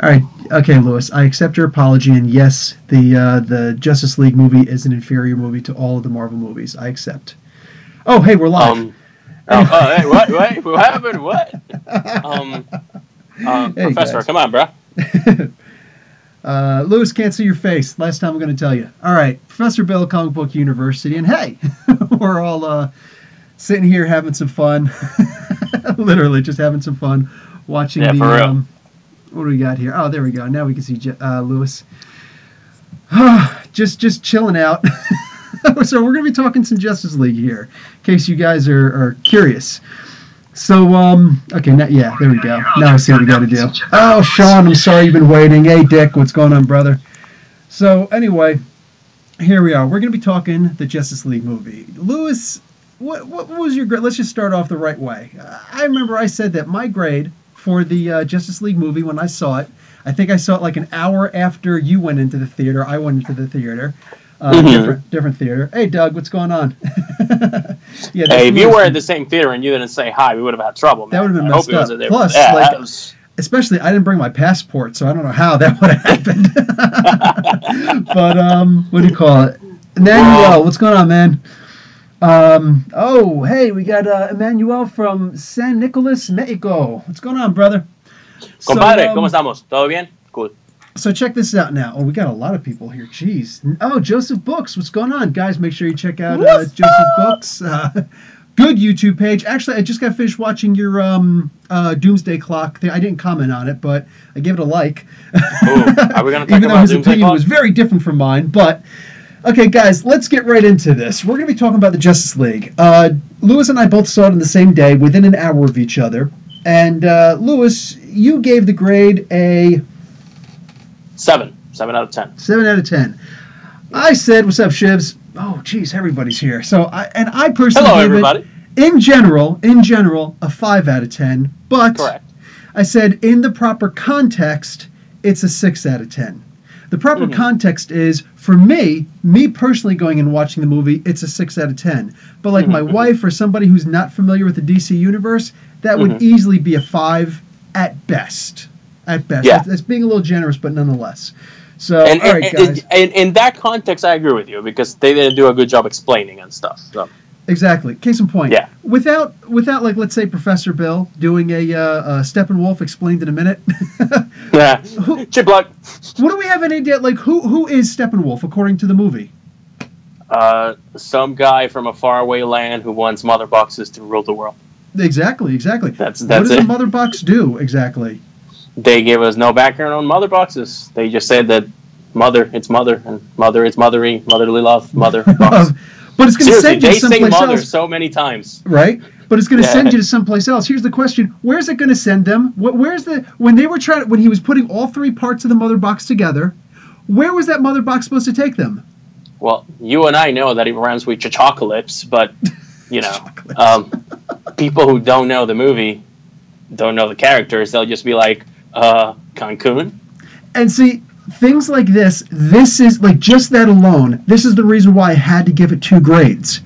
All right, okay, Lewis. I accept your apology, and yes, the Justice League movie is an inferior movie to all of the Marvel movies. I accept. Oh, hey, we're live. Hey, what? Wait, what happened? What? Hey, Professor, guys. come on, bro. Lewis can't see your face. Last time I'm going to tell you. All right, Professor Bill, Comic Book University, and hey, we're all sitting here having some fun. Literally, just having some fun watching Yeah, the. for real. What do we got here? Oh, there we go. Now we can see Lewis. just chilling out. So we're going to be talking some Justice League here, in case you guys are curious. So, okay, yeah, there we go. Now I see what we got to do. Oh, Sean, I'm sorry you've been waiting. Hey, Dick, what's going on, brother? So, anyway, here we are. We're going to be talking the Justice League movie. Lewis, what was your grade? Let's just start off the right way. I remember I said that my grade for the Justice League movie when I saw it, I think I saw it like an hour after you went into the theater. I went into the theater. Different theater. Hey, Doug, what's going on? Yeah, hey, if you were at the same theater and you didn't say hi, we would have had trouble, man. That would have been messed up. Plus, yeah, especially, I didn't bring my passport, so I don't know how that would have happened. But, what do you call it? Emmanuel, what's going on, man? Oh, hey, we got Emmanuel from San Nicolas, Mexico. What's going on, brother? Compadre, ¿cómo estamos? ¿Todo bien? Cool. So check this out now. Oh, we got a lot of people here. Jeez. Oh, Joseph Books. What's going on? Guys, make sure you check out Joseph Books. Good YouTube page. Actually, I just got finished watching your Doomsday Clock thing. I didn't comment on it, but I gave it a like. Ooh, are we going to talk even though about his Doomsday opinion Clock? was very different from mine. But, okay, guys, let's get right into this. We're going to be talking about the Justice League. Lewis and I both saw it on the same day, within an hour of each other. And, Lewis, you gave the grade a... 7 out of 10. 7 out of 10. I said, what's up, Shivs? Oh, geez, everybody's here. So, I personally Hello, gave everybody. it, in general, a 5 out of 10. But Correct. I said, in the proper context, it's a 6 out of 10. The proper context is, for me personally going and watching the movie, it's a 6 out of 10. But like my wife or somebody who's not familiar with the DC universe, that would easily be a 5 at best. At best. Yeah. That's being a little generous, but nonetheless. So, And, all right, guys. and in that context, I agree with you because they didn't do a good job explaining and stuff. So. Exactly. Case in point. Yeah. Without like, let's say Professor Bill doing a Steppenwolf explained in a minute. Yeah. Chip luck. What do we have any idea? Like, who is Steppenwolf according to the movie? Some guy from a faraway land who wants mother boxes to rule the world. Exactly. That's what does it. a mother box do exactly? They gave us no background on mother boxes. They just said that mother, it's mother, and mother, it's mothery, motherly love, mother box. But it's going to send you they to someplace say mother else. so many times. Right? But it's going to send you to someplace else. Here's the question. Where's it going to send them? When he was putting all three parts of the mother box together, where was that mother box supposed to take them? Well, you and I know that it rhymes with chocolate, but, you know, people who don't know the movie, don't know the characters, they'll just be like, Cancun? And see, things like this is, like, just that alone, this is the reason why I had to give it 2 grades.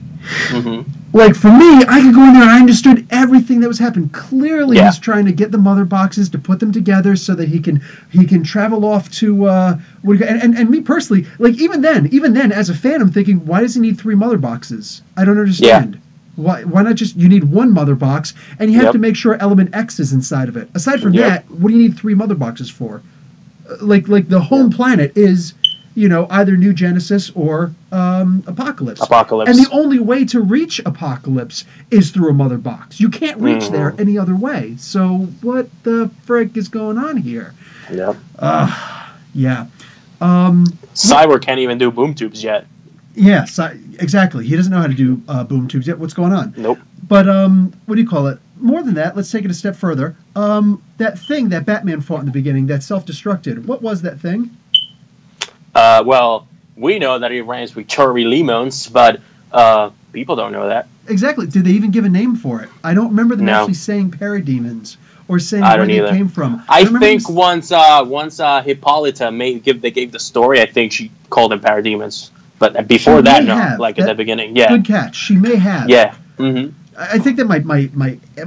Like, for me, I could go in there and I understood everything that was happening. Clearly, he's trying to get the mother boxes to put them together so that he can travel off to, and me personally, like, even then, as a fan, I'm thinking, why does he need 3 mother boxes? I don't understand. Why not just, you need 1 mother box, and you have to make sure Element X is inside of it. Aside from that, what do you need 3 mother boxes for? Like the home planet is, you know, either New Genesis or Apocalypse. And the only way to reach Apocalypse is through a mother box. You can't reach there any other way. So what the frick is going on here? Yeah. Cyborg can't even do boom tubes yet. Yeah, exactly. He doesn't know how to do boom tubes yet. What's going on? Nope. But what do you call it? More than that, let's take it a step further. That thing that Batman fought in the beginning that self-destructed, what was that thing? Well, we know that it rhymes with cherry lemons, but people don't know that. Exactly. Did they even give a name for it? I don't remember them actually saying parademons or saying where they came from. I think once Hippolyta they gave the story, I think she called them parademons. But before that, no. Like at the beginning, yeah. Good catch. She may have. Yeah. Mm-hmm. I think that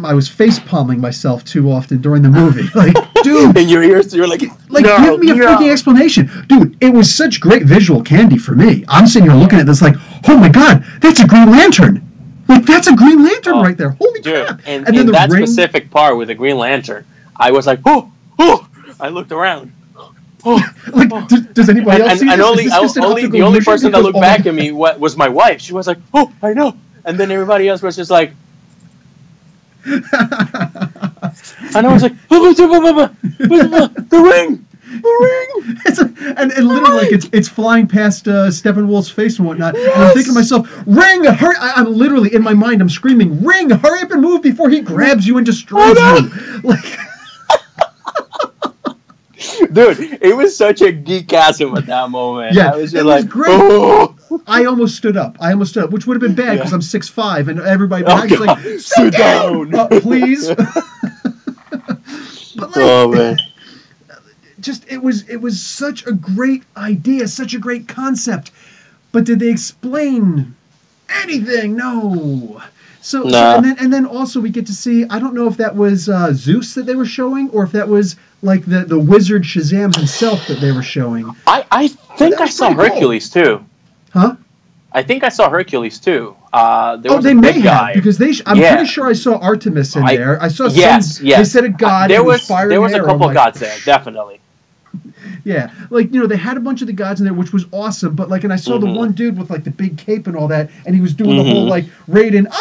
I was face palming myself too often during the movie. Like, dude, in your ears, you're like Like, give me a freaking explanation. Dude, it was such great visual candy for me. I'm sitting here looking at this like, oh my god, that's a Green Lantern. Like, that's a Green Lantern right there. Holy crap. And then that specific part with the Green Lantern, I was like, oh, I looked around. Like, does anybody else see this? The only person that looked back at me was my wife. She was like, oh, I know. And then everybody else was just like... and I was like, the ring! And literally, like, it's flying past Steppenwolf's face and whatnot. Yes! And I'm thinking to myself, Ring, hurry! I'm literally, in my mind, I'm screaming, Ring, hurry up and move before he grabs you and destroys you. Like... Dude, it was such a geekasm at that moment. Yeah, I was just like, great. Oh! I almost stood up, which would have been bad because I'm 6'5", and everybody behind me was like, sit down, please. But like, man. Just it was such a great idea, such a great concept. But did they explain anything? No. So and then also we get to see, I don't know if that was Zeus that they were showing, or if that was like the wizard Shazam himself that they were showing. I think I saw Hercules too. Huh? I think I saw Hercules too. They may have, because I'm pretty sure I saw Artemis in there. I saw they said a god. There was a couple gods there, definitely. Yeah, like, you know, they had a bunch of the gods in there, which was awesome. But like, and I saw the one dude with like the big cape and all that, and he was doing the whole like Raiden,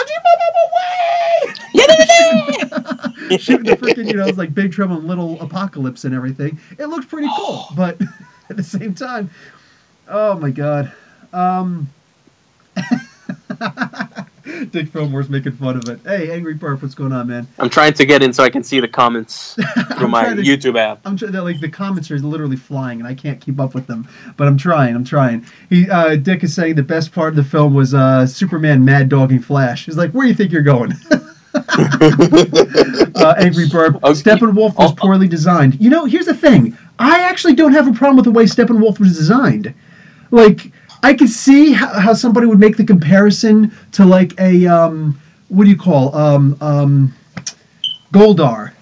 shooting the freaking, you know, it's like Big Trouble in Little Apocalypse and everything. It looked pretty cool, but at the same time, oh my god. Dick Fillmore's making fun of it. Hey, Angry Burp, what's going on, man? I'm trying to get in so I can see the comments through my YouTube app. I'm trying. Like, the comments are literally flying, and I can't keep up with them. But I'm trying. Dick is saying the best part of the film was Superman mad dogging Flash. He's like, where do you think you're going? Angry Burp. Steppenwolf was poorly designed. You know, here's the thing. I actually don't have a problem with the way Steppenwolf was designed. Like, I could see how somebody would make the comparison to like a what do you call Goldar.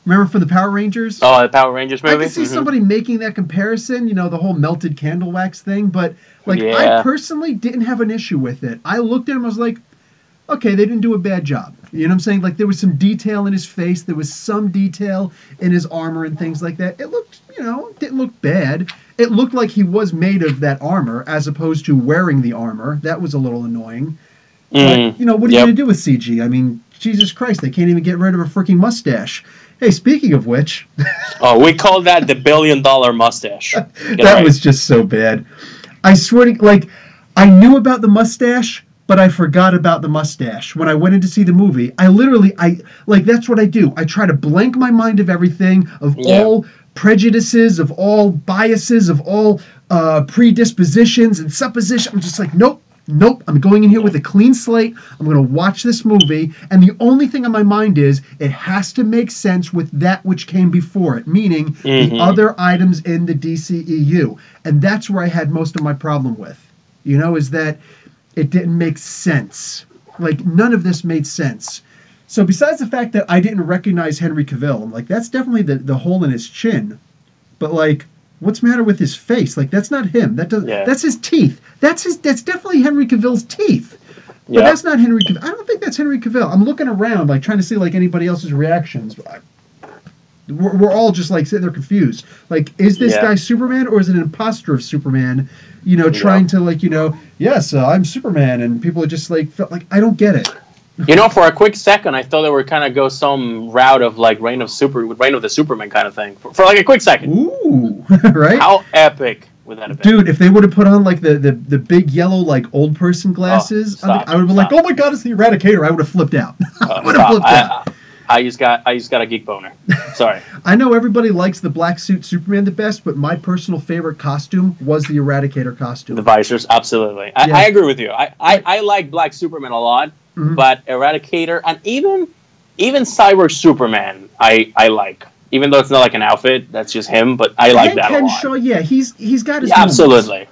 Remember from the Power Rangers? Oh, the Power Rangers movie? I could see somebody making that comparison, you know, the whole melted candle wax thing, but like I personally didn't have an issue with it. I looked at him, I was like, okay, they didn't do a bad job. You know what I'm saying? Like, there was some detail in his face, there was some detail in his armor and things like that. It looked, you know, didn't look bad. It looked like he was made of that armor as opposed to wearing the armor. That was a little annoying. But, you know, what are you going to do with CG? I mean, Jesus Christ, they can't even get rid of a freaking mustache. Hey, speaking of which... oh, we call that the $1 billion mustache. That was just so bad. I swear to... Like, I knew about the mustache, but I forgot about the mustache. When I went in to see the movie, that's what I do. I try to blank my mind of everything, of all prejudices, of all biases, of all predispositions and suppositions. I'm just like, nope. I'm going in here with a clean slate. I'm going to watch this movie, and the only thing on my mind is it has to make sense with that which came before it, meaning the other items in the DCEU. And that's where I had most of my problem with, you know, is that it didn't make sense. Like, none of this made sense. So besides the fact that I didn't recognize Henry Cavill, I'm like, that's definitely the hole in his chin. But like, what's the matter with his face? Like, that's not him. That's his teeth. That's definitely Henry Cavill's teeth. But that's not Henry Cavill. I don't think that's Henry Cavill. I'm looking around, like, trying to see like anybody else's reactions. We're all just like sitting there confused. Like, is this guy Superman, or is it an imposter of Superman? You know, trying to, like, you know, yes, I'm Superman, and people are just like, felt like, I don't get it. You know, for a quick second, I thought they were kind of go some route of like Reign of the Superman kind of thing for like a quick second. Ooh, right? How epic would that have been? Dude, if they would have put on like the big yellow like old person glasses, I would have been like, oh my god, it's the Eradicator. I would have flipped out. I just got a geek boner. Sorry. I know everybody likes the black suit Superman the best, but my personal favorite costume was the Eradicator costume. The visors, absolutely. I agree with you. I like black Superman a lot. Mm-hmm. But Eradicator and even Cyber Superman, I like. Even though it's not like an outfit, that's just him. But I like that a lot. He's got his absolutely,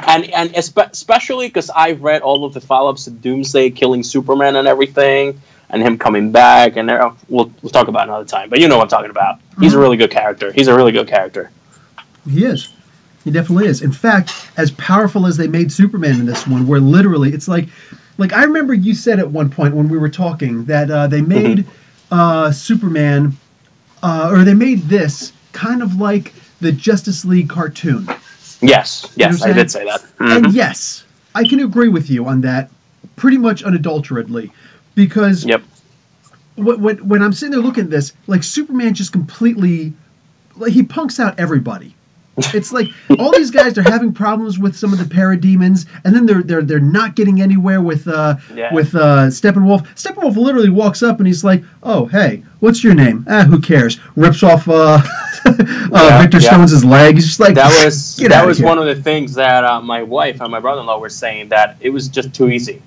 and especially because I've read all of the follow-ups to Doomsday killing Superman and everything. and him coming back, and we'll talk about it another time. But you know what I'm talking about. He's a really good character. He's a really good character. He is. He definitely is. In fact, as powerful as they made Superman in this one, where literally it's like I remember you said at one point when we were talking that they made Superman, or they made this kind of like the Justice League cartoon. Yes, I did say that. And yes, I can agree with you on that pretty much unadulteratedly. Because when I'm sitting there looking at this, like Superman just completely, like he punks out everybody. It's like all these guys are having problems with some of the parademons, and then they're not getting anywhere with Steppenwolf. Steppenwolf literally walks up and he's like, "Oh, hey, what's your name? Who cares?" Rips off Victor Stone's leg. He's just like, that was one of the things that my wife and my brother-in-law were saying, that it was just too easy.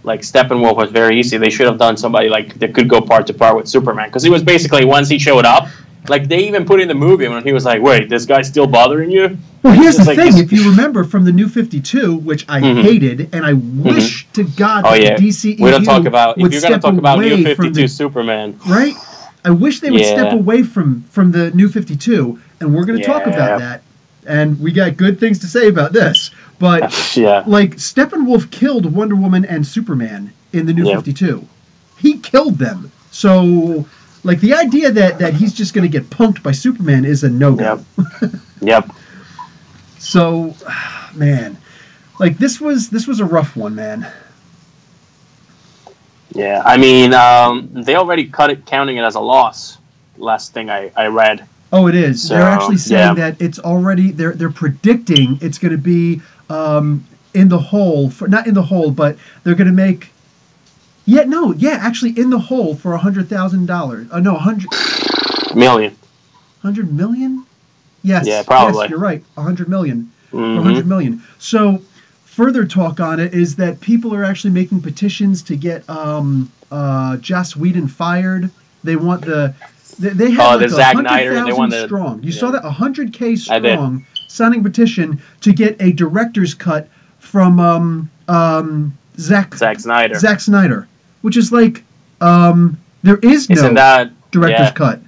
Like Steppenwolf was very easy. They should have done somebody like that could go part to part with Superman, because he was basically, once he showed up. Like, they even put in the movie when he was like, wait, this guy's still bothering you? Well, here's the thing. If you remember from the New 52, which I hated, and I wish to God that the DCEU we don't talk about, would if you're going to talk about New 52 Superman. Right? I wish they would step away from the New 52, and we're going to talk about that. And we got good things to say about this. But, like, Steppenwolf killed Wonder Woman and Superman in the New 52. He killed them. So... like, the idea that he's just going to get punked by Superman is a no-go. Yep. So, man, like, this was a rough one, man. Yeah, I mean, they already counting it as a loss. Last thing I read. Oh, it is. So, they're actually saying that it's already, they're predicting it's going to be in the hole, not in the hole, but they're going to make... actually in the hole for $100,000. $100 million. $100 million? Yes. Yeah, probably. Yes, you're right. $100 million. $100 million. So, further talk on it is that people are actually making petitions to get Joss Whedon fired. They want they have like 100,000 strong. You saw that 100K strong signing petition to get a director's cut from Zack Snyder. Which is like, there is no director's cut.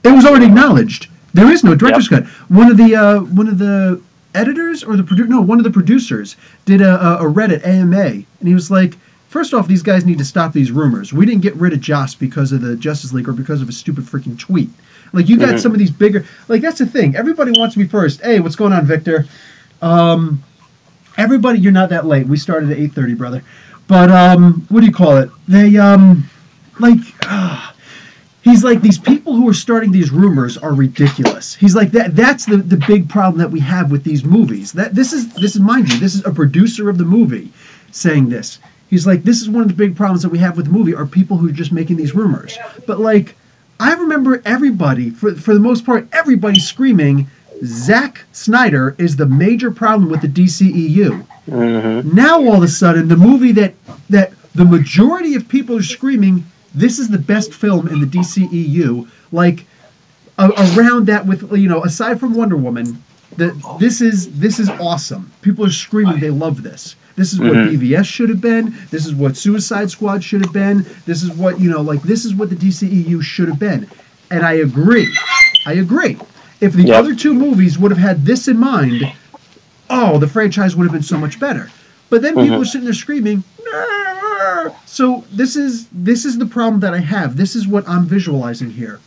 It was already acknowledged. There is no director's cut. One of the editors or one of the producers did a Reddit AMA, and he was like, first off, these guys need to stop these rumors. We didn't get rid of Joss because of the Justice League or because of a stupid freaking tweet. Like, you got some of these bigger, like, that's the thing. Everybody wants to be first. Hey, what's going on, Victor? Everybody, you're not that late. We started at 8:30, brother. But, what do you call it? They, he's like, these people who are starting these rumors are ridiculous. He's like, that's the big problem that we have with these movies. This is, mind you, this is a producer of the movie saying this. He's like, this is one of the big problems that we have with the movie are people who are just making these rumors. But, like, I remember everybody, for the most part, everybody screaming, Zack Snyder is the major problem with the DCEU. Now all of a sudden, the movie that the majority of people are screaming, this is the best film in the DCEU. Like, around that, with, you know, aside from Wonder Woman, this is awesome. People are screaming they love this. This is what BVS should have been. This is what Suicide Squad should have been. This is what, you know, like, this is what the DCEU should have been. And I agree. If the other two movies would have had this in mind, the franchise would have been so much better. But then people are sitting there screaming, nah! So this is the problem that I have. This is what I'm visualizing here.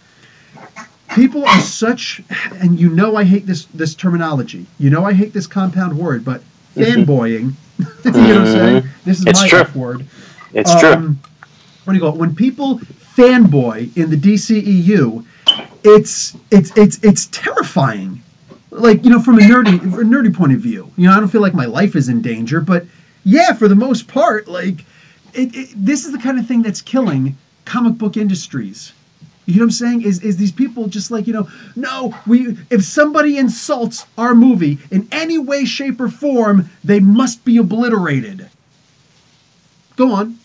People are such, and you know I hate this terminology. You know I hate this compound word, but fanboying. You know what I'm saying? This is my F word. It's true. What do you call it? When people fanboy in the DCEU, it's terrifying. Like, you know, from a nerdy point of view. You know, I don't feel like my life is in danger, but yeah, for the most part, like, this is the kind of thing that's killing comic book industries. You know what I'm saying? Is these people just like, you know, no, if somebody insults our movie in any way, shape, or form, they must be obliterated. Go on.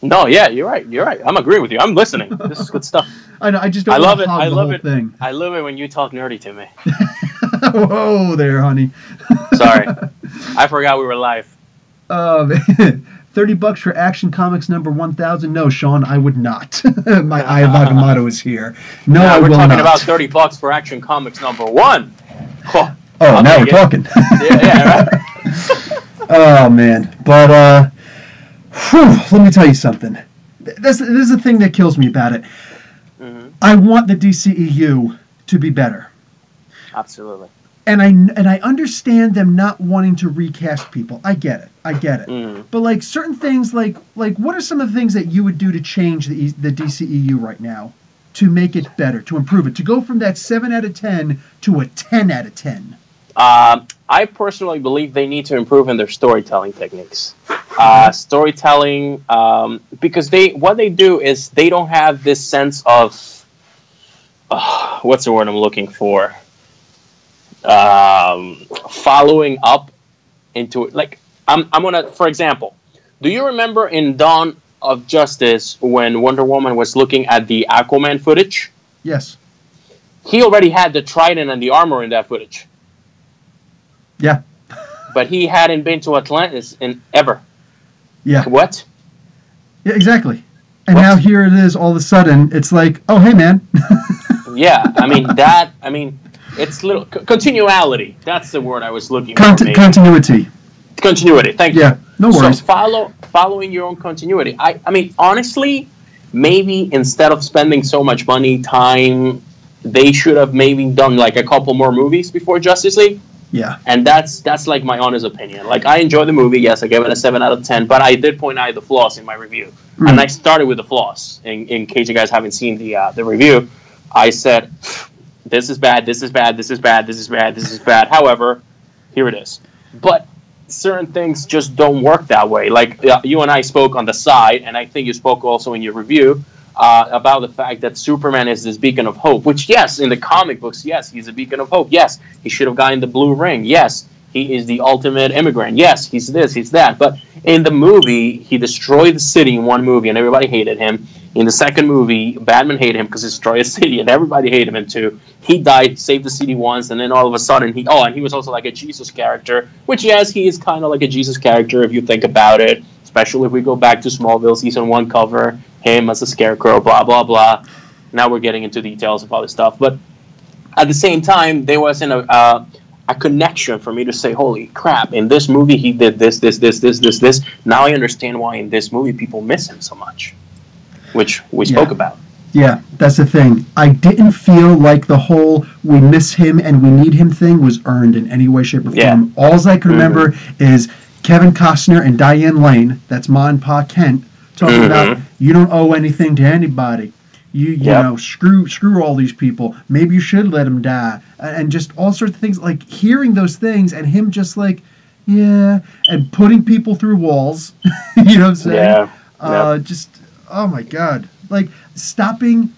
No, yeah, you're right. I'm agreeing with you. I'm listening. This is good stuff. I know. I just don't love it. I love it. Thing. I love it when you talk nerdy to me. Whoa there, honey. Sorry. I forgot we were live. $30 for Action Comics number 1000. No, Sean, I would not. My Eye of Agamotto is here. No, I will not. We're talking about $30 for Action Comics number 1. Oh, now we're talking. Yeah, right. Oh, man. But, let me tell you something. This is the thing that kills me about it. Mm-hmm. I want the DCEU to be better. Absolutely. And I understand them not wanting to recast people. I get it. Mm. But like certain things, like what are some of the things that you would do to change the DCEU right now to make it better, to improve it, to go from that 7 out of 10 to a 10 out of 10? I personally believe they need to improve in their storytelling techniques. Storytelling, because what they do is they don't have this sense of what's the word I'm looking for? Following up into it. Like I'm gonna, for example, do you remember in Dawn of Justice when Wonder Woman was looking at the Aquaman footage? Yes. He already had the trident and the armor in that footage. Yeah. But he hadn't been to Atlantis in ever. Yeah. What? Yeah, exactly. And now here it is. All of a sudden, it's like, oh, hey, man. Yeah, it's little continuality. That's the word I was looking for. Continuity. Continuity. Thank you. Yeah, no worries. So following your own continuity. I mean, honestly, maybe instead of spending so much money, time, they should have maybe done like a couple more movies before Justice League. Yeah. And that's like my honest opinion. Like, I enjoyed the movie. Yes, I gave it a 7 out of 10. But I did point out the flaws in my review. Mm. And I started with the flaws. In case you guys haven't seen the review, I said, this is bad, this is bad, this is bad, this is bad, this is bad. However, here it is. But certain things just don't work that way. Like, you and I spoke on the side, and I think you spoke also in your review, about the fact that Superman is this beacon of hope, which, yes, in the comic books, yes, he's a beacon of hope. Yes, he should have gotten the blue ring. Yes, he is the ultimate immigrant. Yes, he's this, he's that. But in the movie, he destroyed the city in one movie, and everybody hated him. In the second movie, Batman hated him because he destroyed a city, and everybody hated him too. He died, saved the city once, and then all of a sudden, and he was also like a Jesus character, which, yes, he is kind of like a Jesus character if you think about it, especially if we go back to Smallville Season 1 cover, him as a scarecrow, blah, blah, blah. Now we're getting into details of all this stuff. But at the same time, there wasn't a connection for me to say, holy crap, in this movie he did this. Now I understand why in this movie people miss him so much, which we spoke about. Yeah, that's the thing. I didn't feel like the whole we miss him and we need him thing was earned in any way, shape, or form. Yeah. All I can remember is Kevin Costner and Diane Lane, that's Ma and Pa Kent, talking about you don't owe anything to anybody. You know, screw all these people. Maybe you should let them die. And just all sorts of things, like hearing those things and him just like, yeah, and putting people through walls. You know what I'm saying? Yeah. Just, oh my God. Like stopping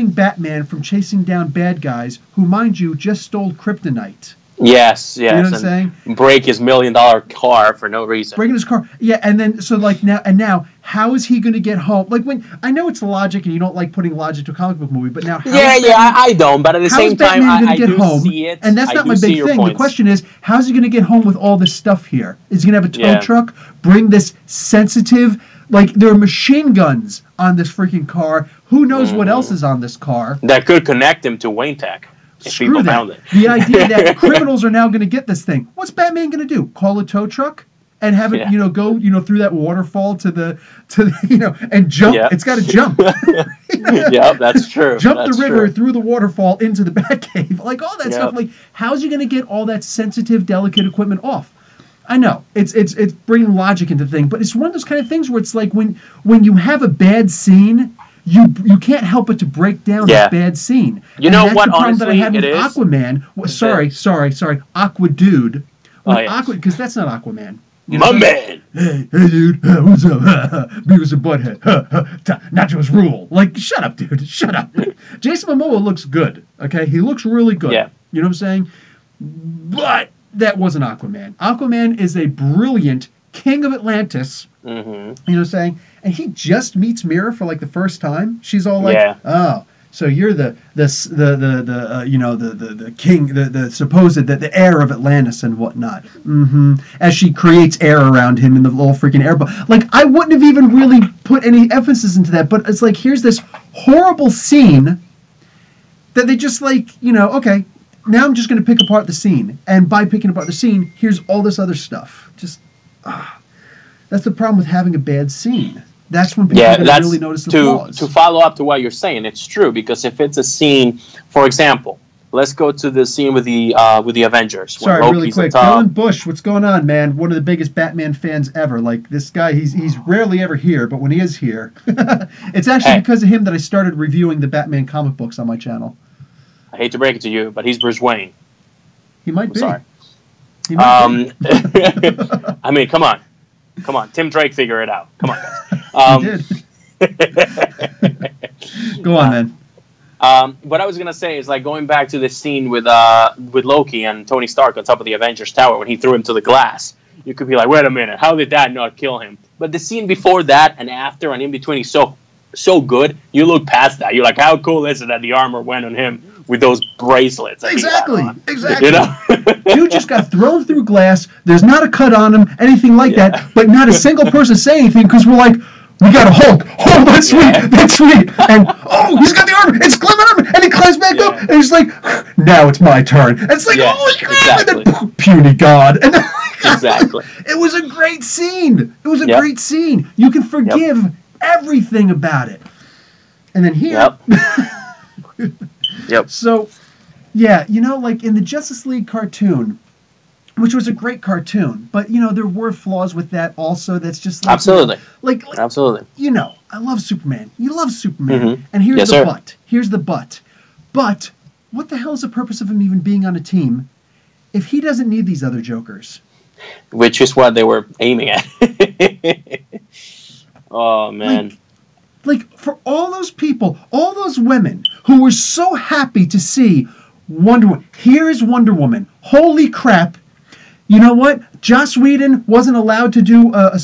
Batman from chasing down bad guys who, mind you, just stole kryptonite. Yes. You know what I'm saying? Break his $1 million car for no reason. Breaking his car. Yeah, and then, so like now, how is he going to get home? Like I know it's logic and you don't like putting logic to a comic book movie, but now I don't, but at the same time, I do home? See it. And that's not my big thing. The question is, how's he going to get home with all this stuff here? Is he going to have a tow truck? Bring this sensitive, like there are machine guns on this freaking car. Who knows what else is on this car? That could connect him to Wayne Tech. Screw that. The idea that criminals are now going to get this thing. What's Batman going to do? Call a tow truck and have it, go, through that waterfall to the and jump. Yeah. It's got to jump. Yeah, that's true. Jump the river through the waterfall into the Batcave. Like all that stuff. Like, how's he going to get all that sensitive, delicate equipment off? I know it's bringing logic into the thing, but it's one of those kind of things where it's like when you have a bad scene. You can't help but to break down that bad scene. You know what? Honestly, that I had with it is Aquaman. Sorry, Aqua Dude. Because that's not Aquaman. My man. Hey, dude, what's up? Beavis and Butthead. Nachos rule. Like, shut up, dude. Shut up. Jason Momoa looks good. Okay, he looks really good. Yeah. You know what I'm saying? But that wasn't Aquaman. Aquaman is a brilliant king of Atlantis. You know what I'm saying? And he just meets Mira for like the first time. She's all like, oh, So you're the you know, the king, the supposed the heir of Atlantis and whatnot. As she creates air around him in the little freaking air bubble. Like, I wouldn't have even really put any emphasis into that, but it's like, here's this horrible scene that they just, like, you know, okay, now I'm just going to pick apart the scene, and by picking apart the scene, here's all this other stuff. Just that's the problem with having a bad scene. That's when people really notice the flaws. To follow up to what you're saying, it's true, because if it's a scene, for example, let's go to the scene with the Avengers. Sorry, really quick. Dylan Bush, what's going on, man? One of the biggest Batman fans ever. Like, this guy, he's rarely ever here, but when he is here, it's actually because of him that I started reviewing the Batman comic books on my channel. I hate to break it to you, but he's Bruce Wayne. He might be. Sorry. He might be. I mean, come on. Tim Drake, figure it out. Come on, guys. He did. Go on, man. What I was gonna say is, like, going back to this scene with Loki and Tony Stark on top of the Avengers Tower when he threw him to the glass. You could be like, wait a minute, how did that not kill him? But the scene before that and after and in between is so good. You look past that. You're like, how cool is it that the armor went on him with those bracelets? Exactly. You know? Dude just got thrown through glass. There's not a cut on him, anything like that. But not a single person saying anything, because we're like, we got a Hulk. Oh, that's sweet. That's sweet. And, oh, he's got the armor. It's climbing armor. And he climbs back up. And he's like, now it's my turn. And it's like, holy crap. Exactly. And then, puny God. And then, exactly. It was a great scene. It was a great scene. You can forgive everything about it. And then here. So, yeah, you know, like in the Justice League cartoon, which was a great cartoon, but, you know, there were flaws with that also. That's just like, absolutely, like absolutely. You know, I love Superman. You love Superman, and here's the but. Here's the but. But what the hell is the purpose of him even being on a team if he doesn't need these other Jokers? Which is what they were aiming at. Oh man. Like, for all those people, all those women who were so happy to see Wonder Woman. Here is Wonder Woman. Holy crap. You know what? Joss Whedon wasn't allowed to do a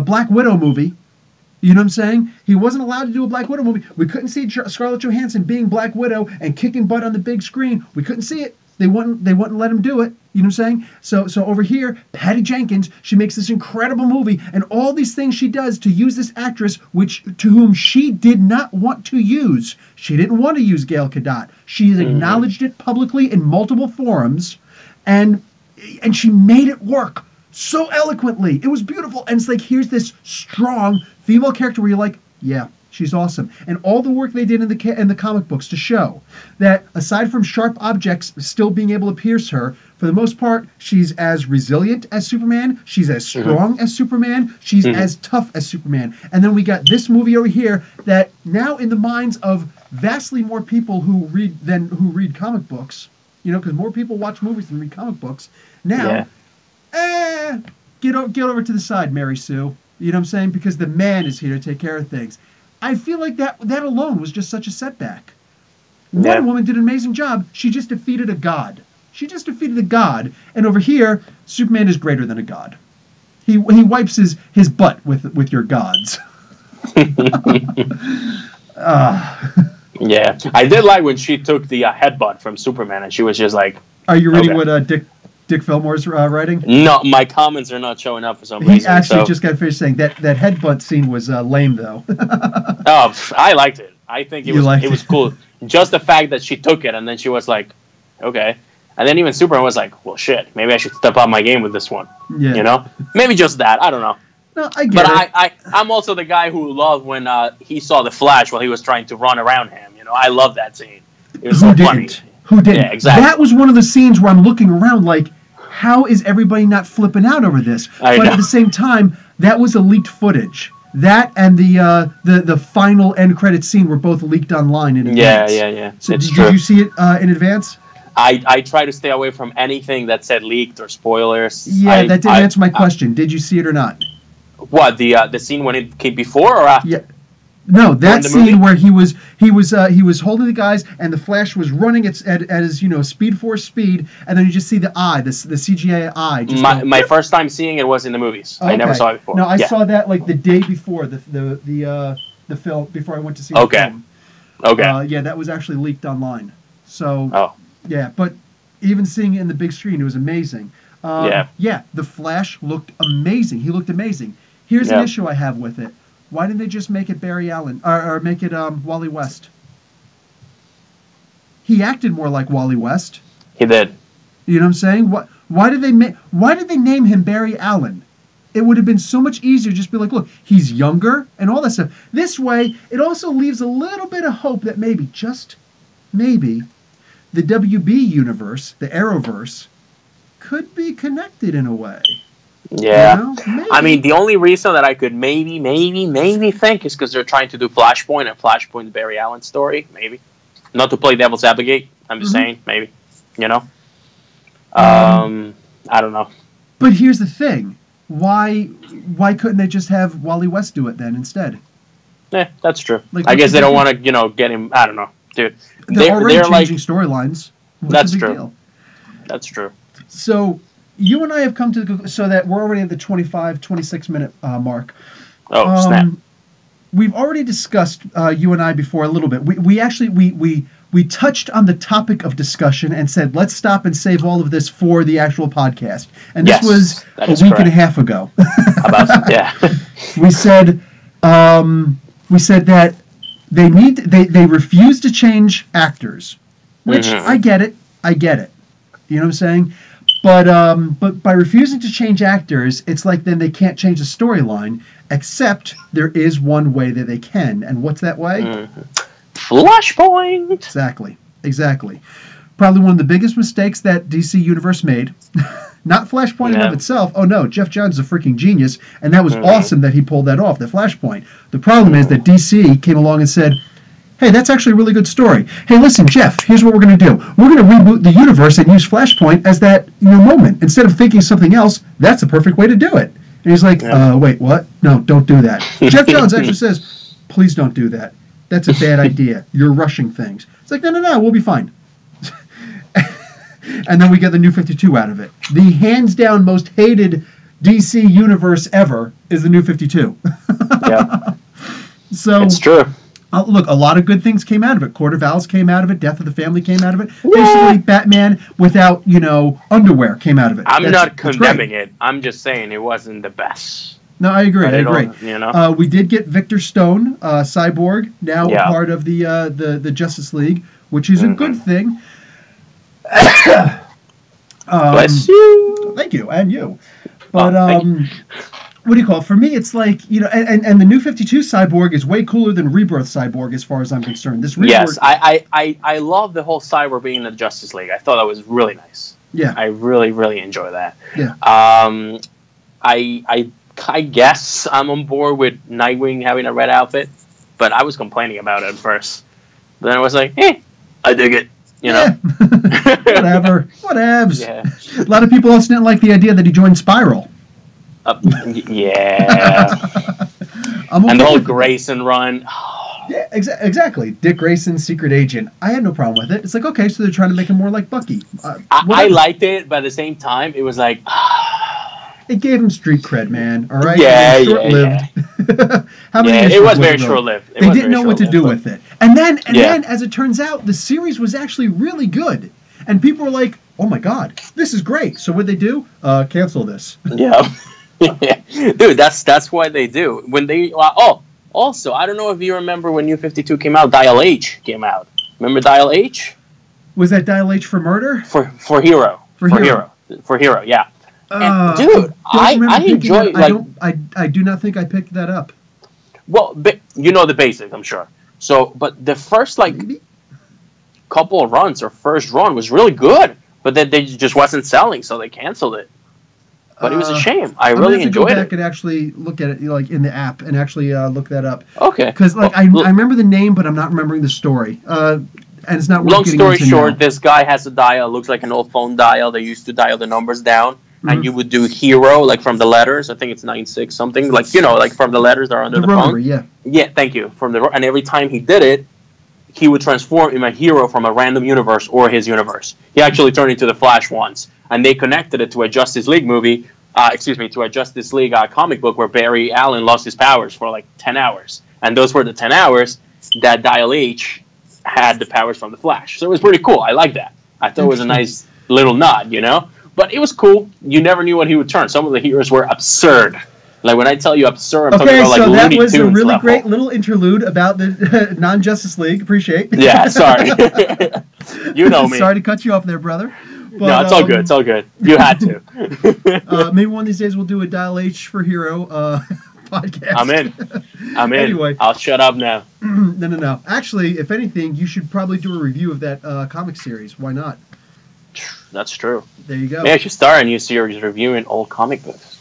Black Widow movie. You know what I'm saying? He wasn't allowed to do a Black Widow movie. We couldn't see Scarlett Johansson being Black Widow and kicking butt on the big screen. We couldn't see it. They wouldn't let him do it. You know what I'm saying? So over here, Patty Jenkins, she makes this incredible movie, and all these things she does to use this actress, to whom she did not want to use. She didn't want to use Gal Gadot. She has acknowledged it publicly in multiple forums, and she made it work so eloquently. It was beautiful. And it's like, here's this strong female character where you're like, yeah, she's awesome. And all the work they did in the comic books to show that, aside from sharp objects still being able to pierce her, for the most part, she's as resilient as Superman. She's as strong as Superman. She's as tough as Superman. And then we got this movie over here that now, in the minds of vastly more people who read comic books, you know, because more people watch movies than read comic books. Now, get over to the side, Mary Sue. You know what I'm saying? Because the man is here to take care of things. I feel like that alone was just such a setback. Wonder Woman did an amazing job. She just defeated a god. And over here, Superman is greater than a god. He wipes his butt with your gods. Yeah, I did like when she took the headbutt from Superman, and she was just like, "Are you reading what Dick Fillmore's writing?" No, my comments are not showing up for some reason. He actually just got finished saying that headbutt scene was lame, though. Oh, I liked it. I think it was cool. Just the fact that she took it, and then she was like, okay. And then even Superman was like, well, shit, maybe I should step up my game with this one. Yeah. You know? Maybe just that. I don't know. No, I get it. But I'm also the guy who loved when he saw the Flash while he was trying to run around him. You know, I love that scene. It was funny. Who didn't? Yeah, exactly. That was one of the scenes where I'm looking around like, how is everybody not flipping out over this? But at the same time, that was a leaked footage. That and the final end credit scene were both leaked online in advance. Yeah. So did you see it in advance? I try to stay away from anything that said leaked or spoilers. Yeah, that didn't answer my question. Did you see it or not? What, the scene when it came before or after? Yeah. No, that scene where he was holding the guys and the Flash was running at his Speed Force speed, and then you just see the eye, the CGI eye. Just my first time seeing it was in the movies. Okay. I never saw it before. No, I saw that like the day before the the film before I went to see the film. Okay. Yeah, that was actually leaked online. So, yeah, but even seeing it in the big screen, it was amazing. Yeah, the Flash looked amazing. He looked amazing. Here's an issue I have with it. Why didn't they just make it Barry Allen or make it Wally West? He acted more like Wally West. He did. You know what I'm saying? Why did they name him Barry Allen? It would have been so much easier to just be like, look, he's younger and all that stuff. This way, it also leaves a little bit of hope that maybe, just maybe, the WB universe, the Arrowverse, could be connected in a way. Yeah. You know? I mean, the only reason that I could maybe think is because they're trying to do Flashpoint and Flashpoint Barry Allen story, maybe. Not to play devil's advocate, I'm just saying, maybe. You know? I don't know. But here's the thing. Why couldn't they just have Wally West do it then instead? Yeah, that's true. Like, I guess they don't want to, get him, I don't know. Dude. They're already changing storylines. That's true. Deal? That's true. So, you and I have come to so that we're already at the 26 minute mark. Oh, snap. We've already discussed you and I before a little bit. We touched on the topic of discussion and said, let's stop and save all of this for the actual podcast. And this was a week and a half ago. We said that they refuse to change actors, which I get it. You know what I'm saying? But by refusing to change actors, it's like then they can't change the storyline, except there is one way that they can. And what's that way? Flashpoint! Exactly. Probably one of the biggest mistakes that DC Universe made. Not Flashpoint in of itself. Oh no, Jeff Johns is a freaking genius, and that was awesome that he pulled that off, the Flashpoint. The problem is that DC came along and said, hey, that's actually a really good story. Hey, listen, Jeff, here's what we're going to do. We're going to reboot the universe and use Flashpoint as that moment. Instead of thinking something else, that's a perfect way to do it. And he's like, wait, what? No, don't do that. Jeff Johns actually says, please don't do that. That's a bad idea. You're rushing things. It's like, no, we'll be fine. And then we get the New 52 out of it. The hands-down most hated DC universe ever is the New 52. Yeah. So it's true. Look, a lot of good things came out of it. Court of Owls came out of it. Death of the Family came out of it. Yeah. Basically, Batman without, underwear came out of it. I'm not condemning it. I'm just saying it wasn't the best. No, I agree. We did get Victor Stone, Cyborg, now a part of the Justice League, which is a good thing. Bless you. Thank you, and you. But what do you call it? For me, it's like, and the New 52 Cyborg is way cooler than Rebirth Cyborg as far as I'm concerned. This Rebirth, yes, I love the whole Cyborg being in the Justice League. I thought that was really nice. Yeah, I really, really enjoy that. Yeah. I guess I'm on board with Nightwing having a red outfit, but I was complaining about it at first. Then I was like, I dig it. You know? Whatever. Whatevs. Yeah. A lot of people also didn't like the idea that he joined Spiral. Yeah. And the whole Grayson run. Yeah, exactly. Dick Grayson, secret agent. I had no problem with it. It's like, okay, so they're trying to make him more like Bucky. I liked it, but at the same time, it was like... It gave him street cred, man. All right? Yeah, short-lived. How many it was very short-lived. They didn't know what to do with it. And then, as it turns out, the series was actually really good. And people were like, oh my god, this is great. So what'd they do? Cancel this. Yeah. Dude, that's what they do. When they... also, I don't know if you remember when New 52 came out, Dial H came out. Remember Dial H? Was that Dial H for murder? For Hero. For Hero, yeah. And, dude, I enjoy I do not think I picked that up. Well, you know the basics, I'm sure. So, but the first couple of runs or first run was really good, but then they just wasn't selling, so they canceled it. But it was a shame. I really enjoyed it. Go back and actually look at it, in the app, and actually look that up. Okay. Because I remember the name, but I'm not remembering the story. And it's not. Long story short, this guy has a dial. Looks like an old phone dial. They used to dial the numbers down. And you would do Hero, from the letters. I think it's 96 something. From the letters that are under the phone. Yeah. Yeah, thank you. And every time he did it, he would transform in a hero from a random universe or his universe. He actually turned into the Flash once. And they connected it to a Justice League to a Justice League comic book where Barry Allen lost his powers for 10 hours. and those were the 10 hours that Dial H had the powers from the Flash. So it was pretty cool. I like that. I thought it was a nice little nod, you know? But it was cool. You never knew what he would turn. Some of the heroes were absurd. Like, when I tell you absurd, I'm talking about, like, Looney Tunes that was a really level. great little interlude about the non-Justice League. Appreciate. Yeah, sorry. You know me. Sorry to cut you off there, brother. But, no, it's all good. It's all good. You had to. Maybe one of these days we'll do a Dial H for Hero podcast. I'm in. Anyway. I'll shut up now. No. Actually, if anything, you should probably do a review of that comic series. Why not? That's true. There you go. Maybe I should start a new series reviewing old comic books.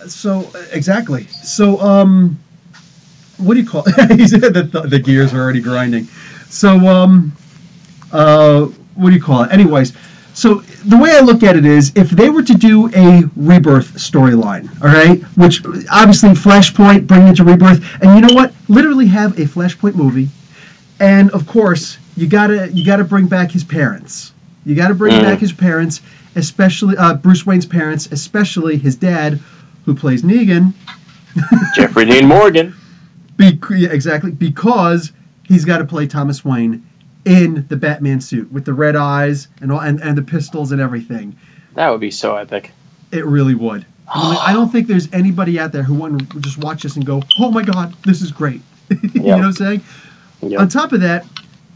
So, exactly. So, what do you call it? He said the gears are already grinding. So, what do you call it? Anyways, so the way I look at it is, if they were to do a Rebirth storyline, all right, which obviously Flashpoint, bring it to Rebirth, and you know what? Literally have a Flashpoint movie, and of course, you gotta bring back his parents. You gotta bring back his parents, especially Bruce Wayne's parents, especially his dad, who plays Negan. Jeffrey Dean Morgan. Exactly, because he's got to play Thomas Wayne in the Batman suit with the red eyes and all, and the pistols and everything. That would be so epic. It really would. I don't think there's anybody out there who wouldn't just watch this and go, "Oh my God, this is great." You know what I'm saying? Yep. On top of that,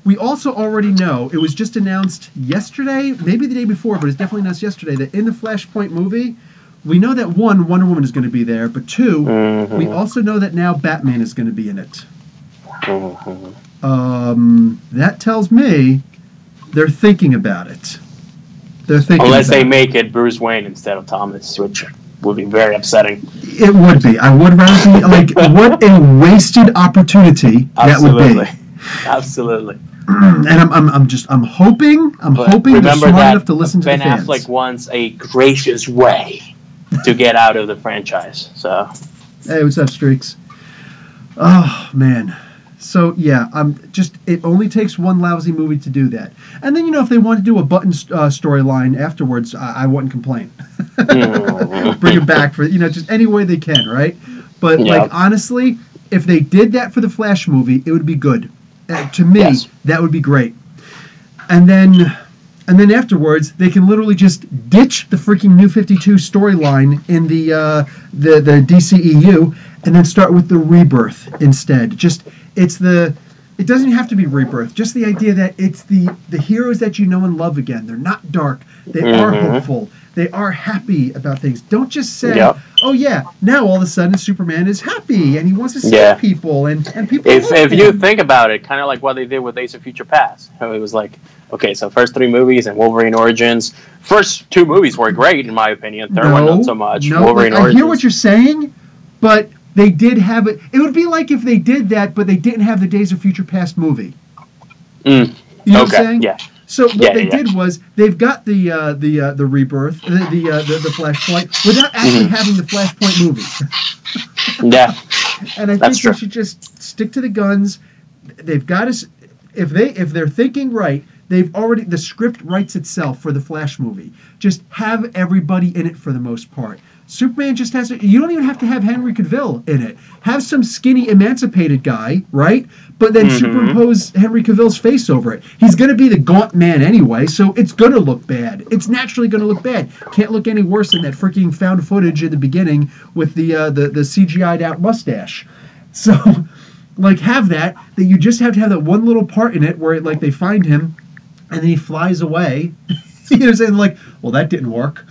we also already know, it was just announced yesterday, maybe the day before, but it's definitely announced yesterday, that in the Flashpoint movie, we know that, one, Wonder Woman is going to be there, but two, we also know that now Batman is going to be in it. That tells me they're thinking about it. Unless they make it Bruce Wayne instead of Thomas, which would be very upsetting. It would be. I would rather be, like, what a wasted opportunity that would be. Absolutely. And I'm hoping they're smart enough to listen to the fans. Ben Affleck wants a gracious way to get out of the franchise. So, hey, what's up, Streaks? Oh man. So yeah, it only takes one lousy movie to do that. And then, if they want to do a Button storyline afterwards, I wouldn't complain. Bring it back for just any way they can, right? But like, honestly, if they did that for the Flash movie, it would be good. To me, that would be great. And then afterwards, they can literally just ditch the freaking New 52 storyline in the DCEU, and then start with the Rebirth instead. It doesn't have to be Rebirth. Just the idea that it's the heroes that you know and love again. They're not dark. They are hopeful. They are happy about things. Don't just say, "Oh yeah, now all of a sudden Superman is happy and he wants to save people and people." If you think about it, kind of like what they did with Days of Future Past, how it was like, okay, so first 3 movies and Wolverine Origins. First 2 movies were great in my opinion. Third one not so much. Wolverine Origins. I hear what you're saying, but they did have it. It would be like if they did that, but they didn't have the Days of Future Past movie. You know what I'm saying? Yeah. So what they did was they've got the Rebirth, the Flashpoint, without actually having the Flashpoint movie. Yeah. And I think they should just stick to the guns. They've got to, if they're thinking right, the script writes itself for the Flash movie. Just have everybody in it for the most part. Superman just has to, you don't even have to have Henry Cavill in it. Have some skinny, emancipated guy, right? But then superimpose Henry Cavill's face over it. He's going to be the gaunt man anyway, so it's going to look bad. It's naturally going to look bad. Can't look any worse than that freaking found footage in the beginning with the CGI'd out mustache. So, like, have that you just have to have that one little part in it where, like, they find him and then he flies away. You know what I'm saying? Like, well, that didn't work.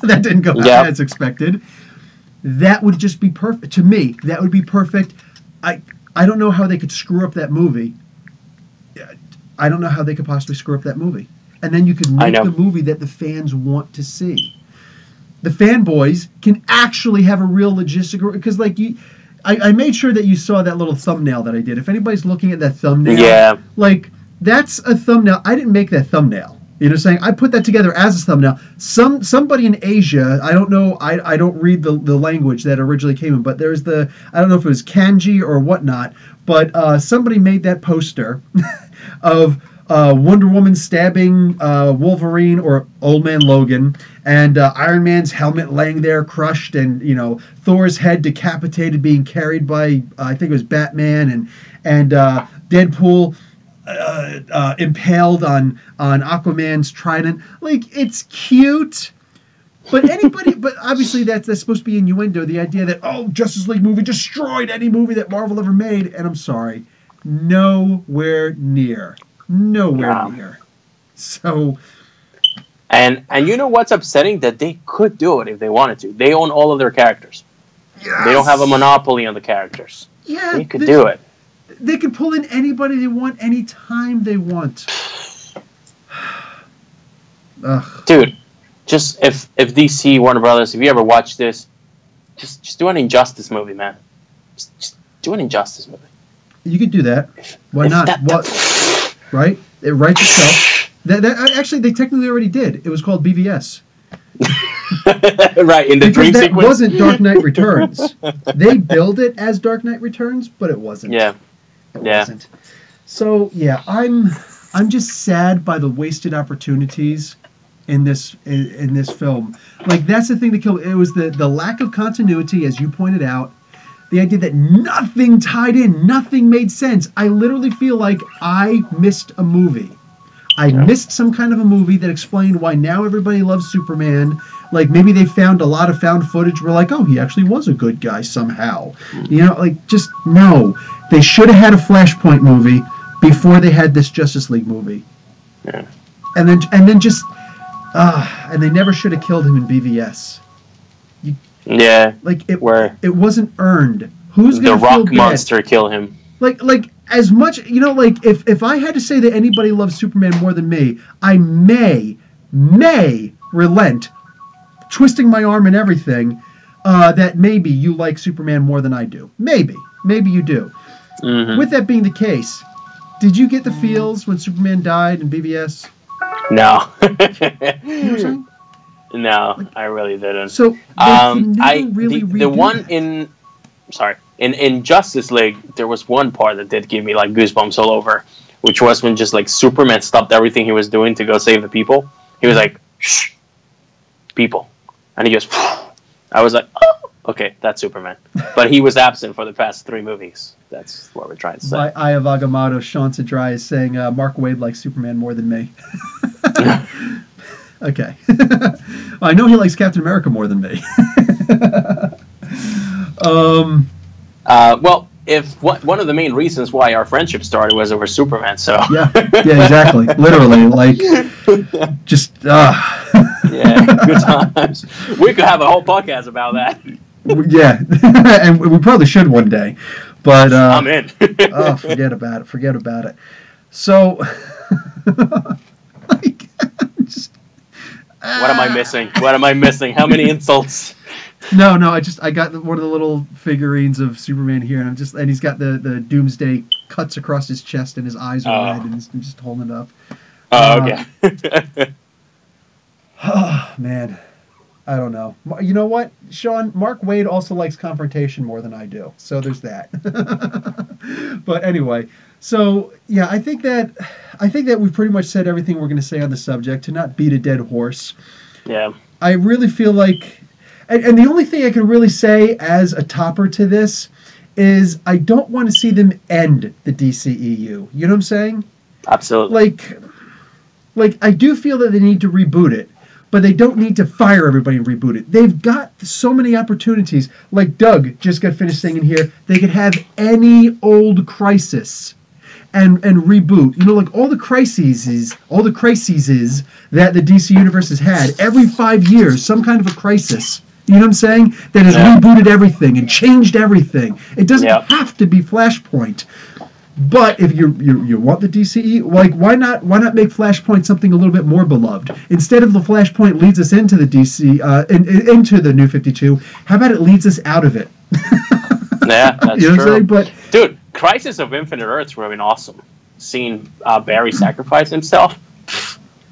That didn't go as expected. That would just be perfect. To me, that would be perfect. I don't know how they could screw up that movie. I don't know how they could possibly screw up that movie. And then you could make the movie that the fans want to see. The fanboys can actually have a real logistical... Because, like, I made sure that you saw that little thumbnail that I did. If anybody's looking at that thumbnail, like, that's a thumbnail. I didn't make that thumbnail. You know what I'm saying? I put that together as a thumbnail. Somebody in Asia, I don't know, I don't read the language that originally came in, but there's I don't know if it was kanji or whatnot, but somebody made that poster of Wonder Woman stabbing Wolverine or Old Man Logan, and Iron Man's helmet laying there crushed, and Thor's head decapitated, being carried by I think it was Batman, and Deadpool impaled on Aquaman's trident. Like, it's cute. But obviously that's supposed to be innuendo. The idea that Justice League movie destroyed any movie that Marvel ever made, and I'm sorry, nowhere near. So, and you know what's upsetting? That they could do it if they wanted to. They own all of their characters. Yes. They don't have a monopoly on the characters. Yeah, they could do it. They can pull in anybody they want, anytime they want. Ugh. Dude, just if DC, Warner Brothers, if you ever watch this, just do an Injustice movie, man. Just do an Injustice movie. You could do that. Why not? Right? It writes itself. That actually, they technically already did. It was called BVS. Right, in the dream sequence. That wasn't Dark Knight Returns. They billed it as Dark Knight Returns, but it wasn't. Yeah. It wasn't. So, yeah, I'm just sad by the wasted opportunities in this film. Like, that's the thing that killed it. It was the lack of continuity, as you pointed out. The idea that nothing tied in, nothing made sense. I literally feel like I missed a movie. I missed some kind of a movie that explained why now everybody loves Superman. Like, maybe they found a lot of found footage where, like, he actually was a good guy somehow. Just no. They should have had a Flashpoint movie before they had this Justice League movie. Yeah. And then just and they never should have killed him in BVS. It wasn't earned. Who's gonna the Rock monster kill him? Like as much if I had to say that anybody loves Superman more than me, I may relent, twisting my arm and everything, that maybe you like Superman more than I do. Maybe you do. Mm-hmm. With that being the case, did you get the feels when Superman died in BVS? No. You know what I'm saying? No, I really didn't. So the one in Justice League, there was one part that did give me like goosebumps all over, which was when just like Superman stopped everything he was doing to go save the people. He was like, "Shh, people," and he goes, "Phew." I was like, "Oh, okay, that's Superman." But he was absent for the past 3 movies. That's what we're trying to say. By Eye of Agamotto, Sean Sedrai is saying Mark Waid likes Superman more than me. Okay. I know he likes Captain America more than me. Well, if one of the main reasons why our friendship started was over Superman, so yeah, exactly, literally, like, just yeah, good times. We could have a whole podcast about that. Yeah, and we probably should one day, but I'm in. Forget about it. So, like, what am I missing? How many insults? No, I got one of the little figurines of Superman here, and he's got the Doomsday cuts across his chest, and his eyes are red, and I'm just holding it up. Oh, okay. Oh, man. I don't know. You know what, Sean? Mark Waid also likes confrontation more than I do, so there's that. But anyway, so yeah, I think that we've pretty much said everything we're going to say on the subject. To not beat a dead horse. Yeah. I really feel like, and the only thing I can really say as a topper to this is I don't want to see them end the DCEU. You know what I'm saying? Absolutely. Like I do feel that they need to reboot it. But they don't need to fire everybody and reboot it. They've got so many opportunities. Like Doug just got finished saying in here, they could have any old crisis and reboot. Like all the crises that the DC Universe has had. Every 5 years, some kind of a crisis. You know what I'm saying? That has rebooted everything and changed everything. It doesn't have to be Flashpoint. But if you want the DCE, like why not make Flashpoint something a little bit more beloved? Instead of the Flashpoint leads us into the DC into the New 52, how about it leads us out of it? Yeah, that's you know true. What I'm saying? But dude, Crisis of Infinite Earths would have been awesome. Seeing Barry sacrifice himself,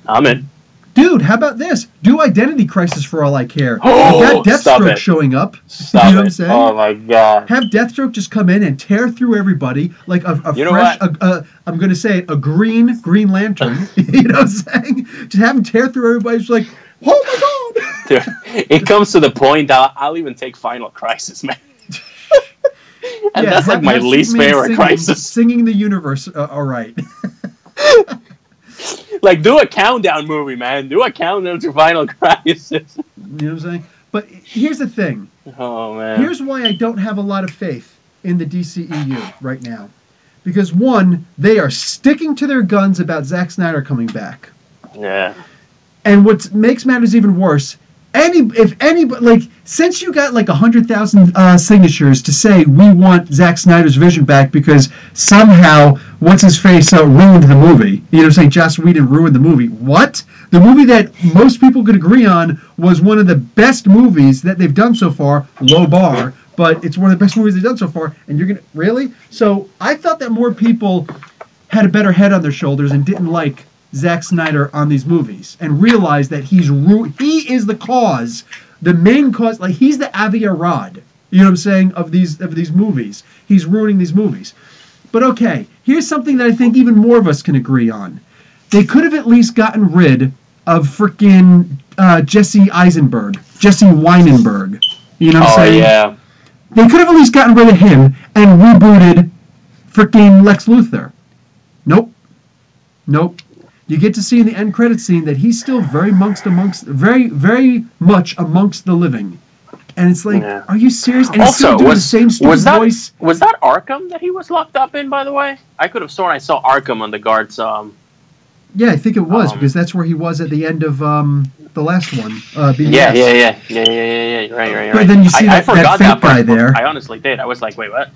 I'm in. Dude, how about this? Do Identity Crisis for all I care. Oh, You got Deathstroke showing up. Stop you know it. what I'm saying? Oh my god. Have Deathstroke just come in and tear through everybody like a fresh, I'm going to say it, a Green Lantern. You know what I'm saying? Just have him tear through everybody. Just like, oh my god. Dude, it comes to the point that I'll even take Final Crisis, man. And that's like my least favorite Crisis. Singing the universe, all right. Like, do a countdown movie, man. Do a countdown to Final Crisis. You know what I'm saying? But here's the thing. Oh, man. Here's why I don't have a lot of faith in the DCEU right now. Because, one, they are sticking to their guns about Zack Snyder coming back. Yeah. And what makes matters even worse, since you got like 100,000 signatures to say we want Zack Snyder's vision back because somehow what's-his-face ruined the movie. You know what I'm saying? Joss Whedon ruined the movie. What? The movie that most people could agree on was one of the best movies that they've done so far, low bar, but it's one of the best movies they've done so far, and you're going to... Really? So I thought that more people had a better head on their shoulders and didn't like Zack Snyder on these movies and realize that he is the cause, the main cause, like he's the Avia Rod, you know what I'm saying, of these movies. He's ruining these movies. But okay, here's something that I think even more of us can agree on. They could have at least gotten rid of frickin' Jesse Weinenberg. You know what I'm saying? Yeah. They could have at least gotten rid of him and rebooted frickin' Lex Luthor. Nope. You get to see in the end credits scene that he's still very much amongst the living. And it's like, Are you serious? And he's still doing the same stupid voice. Was that Arkham that he was locked up in, by the way? I could have sworn I saw Arkham on the guards. Yeah, I think it was, because that's where he was at the end of the last one. Yeah. Right. But then you see that fake guy there. I honestly did. I was like, wait, what?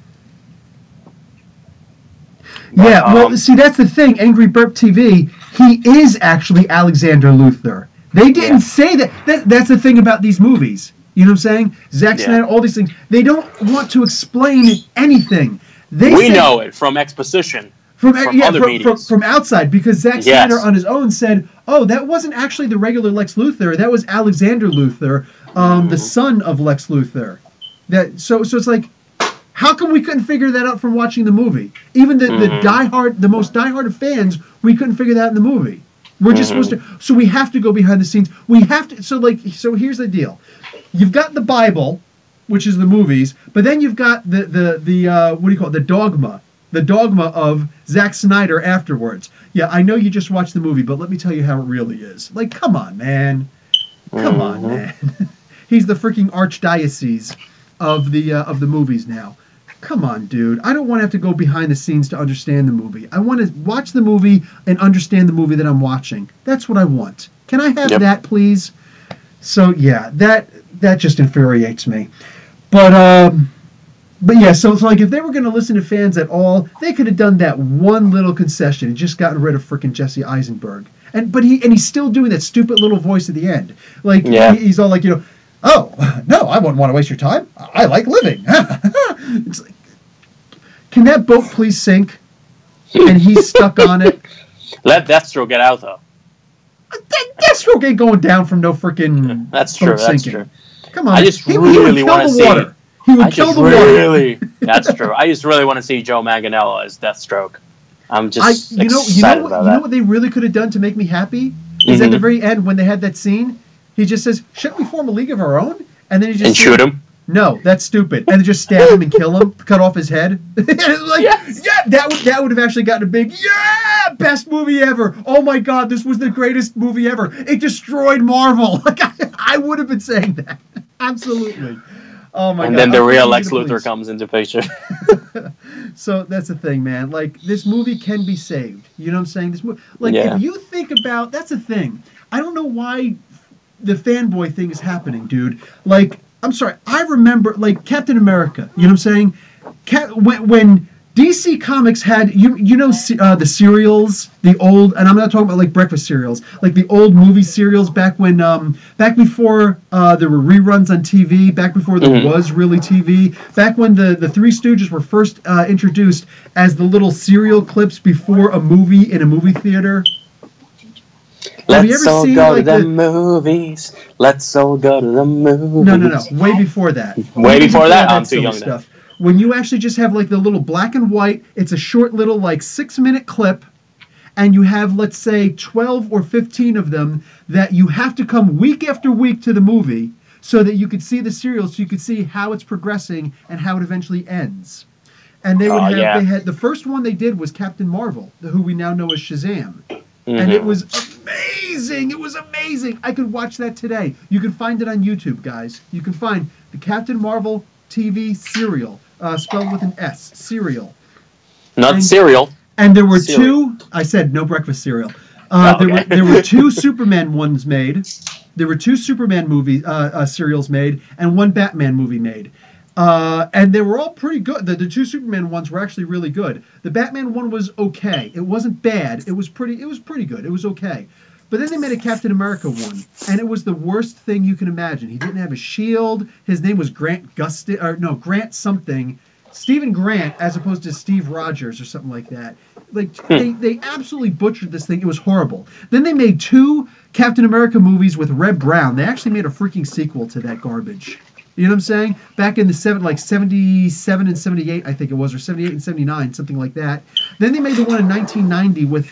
Yeah, well, see, that's the thing. Angry Burp TV, he is actually Alexander Luthor. They didn't say that. That's the thing about these movies. You know what I'm saying? Zack Snyder, all these things. They don't want to explain anything. We know it from exposition. From outside, because Zack Snyder on his own said, oh, that wasn't actually the regular Lex Luthor. That was Alexander Luthor, the son of Lex Luthor. So it's like, how come we couldn't figure that out from watching the movie? Even the most diehard of fans, we couldn't figure that out in the movie. We're just supposed to. So we have to go behind the scenes. We have to. So here's the deal. You've got the Bible, which is the movies, but then you've got the what do you call it? The dogma. The dogma of Zack Snyder afterwards. Yeah, I know you just watched the movie, but let me tell you how it really is. Like, come on, man. Come on, man. He's the freaking archdiocese of the movies now. Come on, dude. I don't want to have to go behind the scenes to understand the movie. I want to watch the movie and understand the movie that I'm watching. That's what I want. Can I have that, please? So, yeah, that just infuriates me. But yeah, so it's like if they were going to listen to fans at all, they could have done that one little concession and just gotten rid of frickin' Jesse Eisenberg. But he's still doing that stupid little voice at the end. Like, he's all like, you know, oh, no, I wouldn't want to waste your time. I like living. It's like, can that boat please sink? And he's stuck on it. Let Deathstroke get out, though. Deathstroke ain't going down from no freaking That's true. boat sinking. That's true. Come on. I just really want to see. Water. He would kill the water. That's true. I just really want to see Joe Manganiello as Deathstroke. I'm just excited about that. You know what they really could have done to make me happy? Is at the very end when they had that scene, he just says, shouldn't we form a league of our own? And then he just shoot him? No, that's stupid. And then just stab him and kill him, cut off his head. That would have actually gotten a big, best movie ever. Oh my God, this was the greatest movie ever. It destroyed Marvel. Like I would have been saying that. Absolutely. Oh my God. And then the real Lex Luthor comes into picture. So that's the thing, man. Like, this movie can be saved. You know what I'm saying? If you think about, that's the thing. I don't know why the fanboy thing is happening, dude. Like, I'm sorry. I remember, like, Captain America. You know what I'm saying? When DC Comics had, the serials, the old, and I'm not talking about, like, breakfast cereals, like the old movie serials back when, back before there were reruns on TV, back before there was really TV, back when the Three Stooges were first introduced as the little serial clips before a movie in a movie theater. Let's all go to the movies. Let's all go to the movies. No. Way before that. Way before that? I'm too young stuff. When you actually just have like the little black and white, it's a short little like 6-minute clip, and you have, let's say, 12 or 15 of them that you have to come week after week to the movie so that you could see the serial, so you could see how it's progressing and how it eventually ends. And they would they had the first one they did was Captain Marvel, who we now know as Shazam. And it was amazing. It was amazing. I could watch that today. You can find it on YouTube, guys. You can find the Captain Marvel TV serial, spelled with an S, serial. Not cereal. And there were two. I said no breakfast cereal. There were two Superman ones made. There were two Superman serials made, and one Batman movie made. And they were all pretty good. The two Superman ones were actually really good. The Batman one was okay. It wasn't bad. It was pretty good. It was okay. But then they made a Captain America one, and it was the worst thing you can imagine. He didn't have a shield. His name was Grant something. Stephen Grant, as opposed to Steve Rogers or something like that. Like, they absolutely butchered this thing. It was horrible. Then they made two Captain America movies with Red Brown. They actually made a freaking sequel to that garbage. You know what I'm saying? Back in the 77 and 78, I think it was, or 78 and 79, something like that. Then they made the one in 1990 with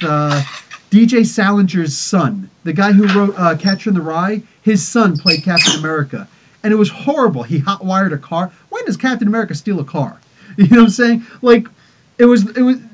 DJ Salinger's son. The guy who wrote Catcher in the Rye, his son played Captain America. And it was horrible. He hot-wired a car. When does Captain America steal a car? You know what I'm saying? Like, it was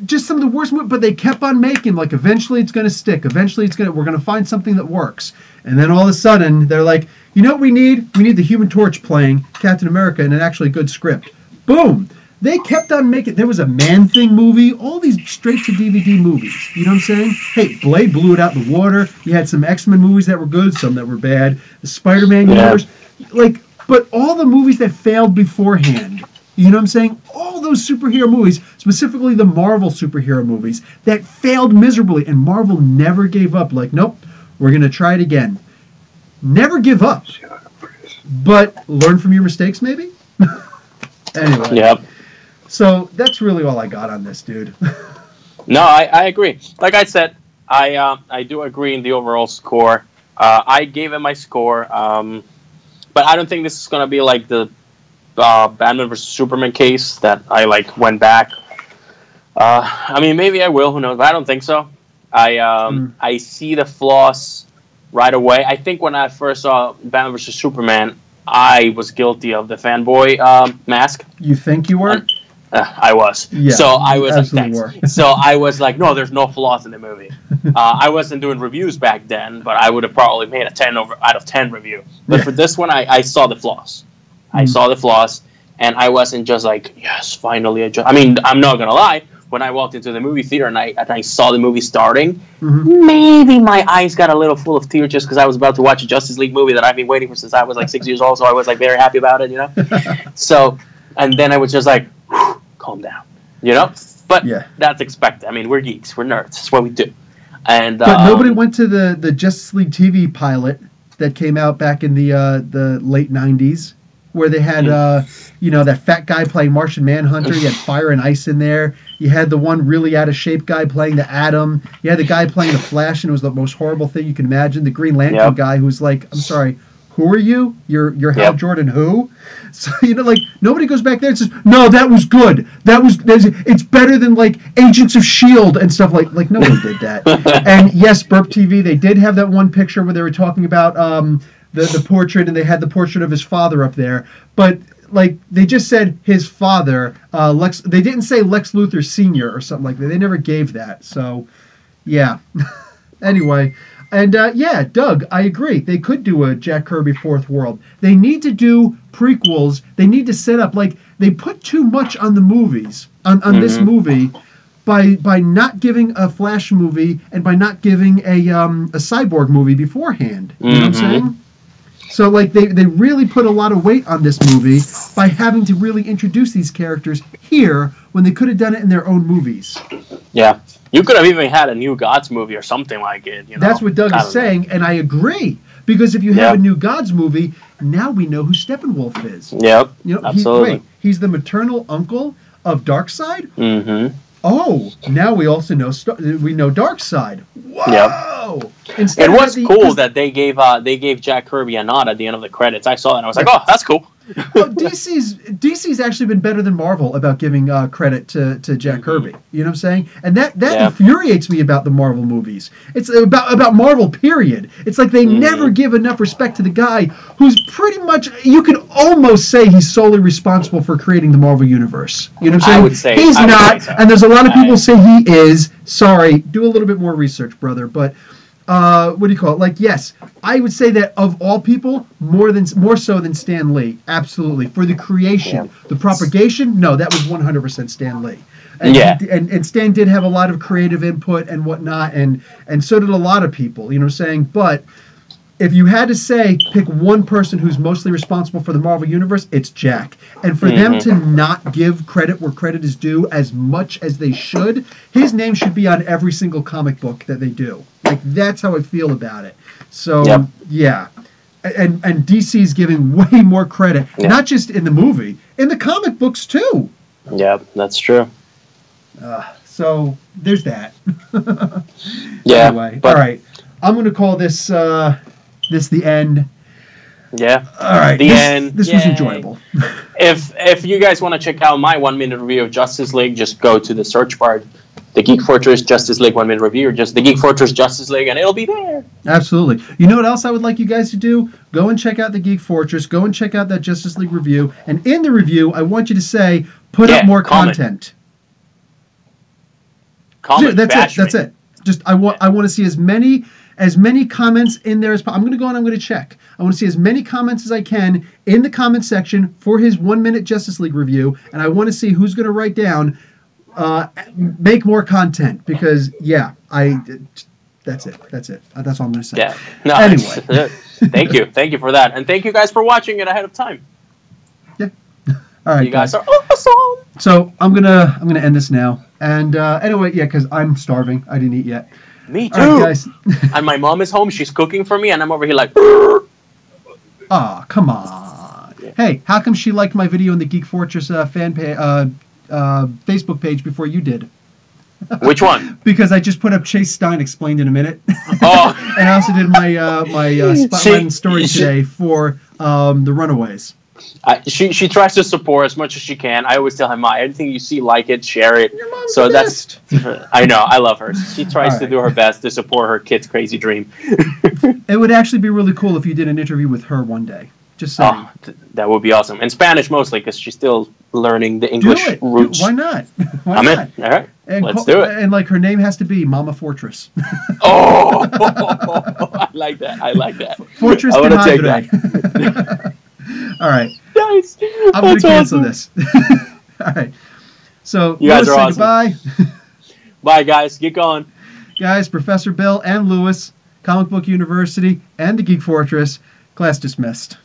just some of the worst movies, but they kept on making, like, eventually it's going to stick. Eventually we're going to find something that works. And then all of a sudden, they're like, you know what we need? We need the Human Torch playing Captain America and an actually good script. Boom! They kept on making... There was a Man-Thing movie, all these straight-to-DVD movies. You know what I'm saying? Hey, Blade blew it out in the water. You had some X-Men movies that were good, some that were bad. The Spider-Man universe. Like, but all the movies that failed beforehand... You know what I'm saying? All those superhero movies, specifically the Marvel superhero movies, that failed miserably, and Marvel never gave up. Like, nope, we're going to try it again. Never give up. But learn from your mistakes, maybe? Anyway. Yep. So that's really all I got on this, dude. No, I agree. Like I said, I do agree in the overall score. I gave it my score, but I don't think this is going to be like the Batman vs Superman case that I went back. I mean, maybe I will. Who knows? But I don't think so. I see the flaws right away. I think when I first saw Batman vs Superman, I was guilty of the fanboy mask. You think you were? I was. Yeah, so I was absolutely so I was like, no, there's no flaws in the movie. I wasn't doing reviews back then, but I would have probably made a 10 out of 10 review. But for this one, I saw the flaws. I saw the flaws, and I wasn't just like, yes, finally. I mean, I'm not going to lie. When I walked into the movie theater and I saw the movie starting, maybe my eyes got a little full of tears just because I was about to watch a Justice League movie that I've been waiting for since I was 6 years old, so I was very happy about it, you know? So, and then I was just like, calm down, you know? But that's expected. I mean, we're geeks. We're nerds. That's what we do. And but nobody went to the Justice League TV pilot that came out back in the late 90s. Where they had, that fat guy playing Martian Manhunter. You had Fire and Ice in there. You had the one really out-of-shape guy playing the Atom. You had the guy playing the Flash, and it was the most horrible thing you can imagine. The Green Lantern guy who's like, I'm sorry, who are you? You're Hal Jordan who? So, nobody goes back there and says, no, that was good. It's better than, Agents of S.H.I.E.L.D. and stuff like nobody did that. And, yes, Burp TV, they did have that one picture where they were talking about... The portrait, and they had the portrait of his father up there. But, they just said his father, Lex... They didn't say Lex Luthor Sr. or something like that. They never gave that. So, yeah. Anyway. And, Doug, I agree. They could do a Jack Kirby Fourth World. They need to do prequels. They need to set up... they put too much on the movies, on this movie... By not giving a Flash movie and by not giving a Cyborg movie beforehand. You know what I'm saying? So, they really put a lot of weight on this movie by having to really introduce these characters here when they could have done it in their own movies. Yeah. You could have even had a New Gods movie or something like it. You know? That's what Doug is saying, and I agree. Because if you have a New Gods movie, now we know who Steppenwolf is. Yep, absolutely. He's the maternal uncle of Darkseid? Oh, now we also know we know Darkseid. Whoa! Yep. It was cool that they gave Jack Kirby a nod at the end of the credits. I saw that and I was like, oh, that's cool. DC's actually been better than Marvel about giving credit to Jack Kirby. You know what I'm saying? And that infuriates me about the Marvel movies. It's about Marvel, period. It's like they never give enough respect to the guy who's pretty much, you could almost say he's solely responsible for creating the Marvel Universe. You know what I'm saying? I would say he's not, so. And there's a lot of people say he is. Sorry, do a little bit more research, brother, but what do you call it? Like, yes, I would say that of all people, more so than Stan Lee. Absolutely. For the creation, the propagation, no, that was 100% Stan Lee. And, and Stan did have a lot of creative input and whatnot, and so did a lot of people, you know what I'm saying? But if you had to say, pick one person who's mostly responsible for the Marvel Universe, it's Jack. And for them to not give credit where credit is due as much as they should, his name should be on every single comic book that they do. Like, that's how I feel about it. So, yeah. And DC's giving way more credit, not just in the movie, in the comic books, too. Yeah, that's true. So, there's that. Yeah. Anyway, all right. I'm going to call this the end. Yeah. All right. The end. This was enjoyable. If you guys want to check out my 1-minute review of Justice League, just go to the search bar, the Geek Fortress Justice League 1-minute review, or just the Geek Fortress Justice League, and it'll be there. Absolutely. You know what else I would like you guys to do? Go and check out the Geek Fortress. Go and check out that Justice League review. And in the review, I want you to say, put up more content. Comment. That's it. Just I want to see as many comments in there as possible. I'm going to go and I'm going to check. I want to see as many comments as I can in the comment section for his 1-minute Justice League review, and I want to see who's going to write down, make more content, because that's it. That's all I'm going to say. Yeah. No, anyway, thank you for that, and thank you guys for watching it ahead of time. Yeah. All right, you guys are awesome. So I'm gonna end this now, and anyway, because I'm starving. I didn't eat yet. Me too. All right, guys. And my mom is home. She's cooking for me, and I'm over here like. Oh, come on. Yeah. Hey, how come she liked my video in the Geek Fortress Facebook page before you did? Which one? Because I just put up Chase Stein Explained in a Minute. Oh. And I also did my Spotlight story today for the Runaways. She tries to support as much as she can. I always tell her, "Ma, anything you see, like it, share it." Your mom's so the that's. best. I know, I love her. She tries to do her best to support her kid's crazy dream. It would actually be really cool if you did an interview with her one day. Just saying. Oh, that would be awesome. In Spanish mostly, because she's still learning the English roots. Why not? I'm in. All right. And let's do it. And like her name has to be Mama Fortress. Oh, I like that. Fortress. I want to take that. All right. Nice. I'm going to cancel this. All right. So you guys are awesome. Goodbye. Bye, guys. Get going. Guys, Professor Bill and Lewis, Comic Book University, and the Geek Fortress. Class dismissed.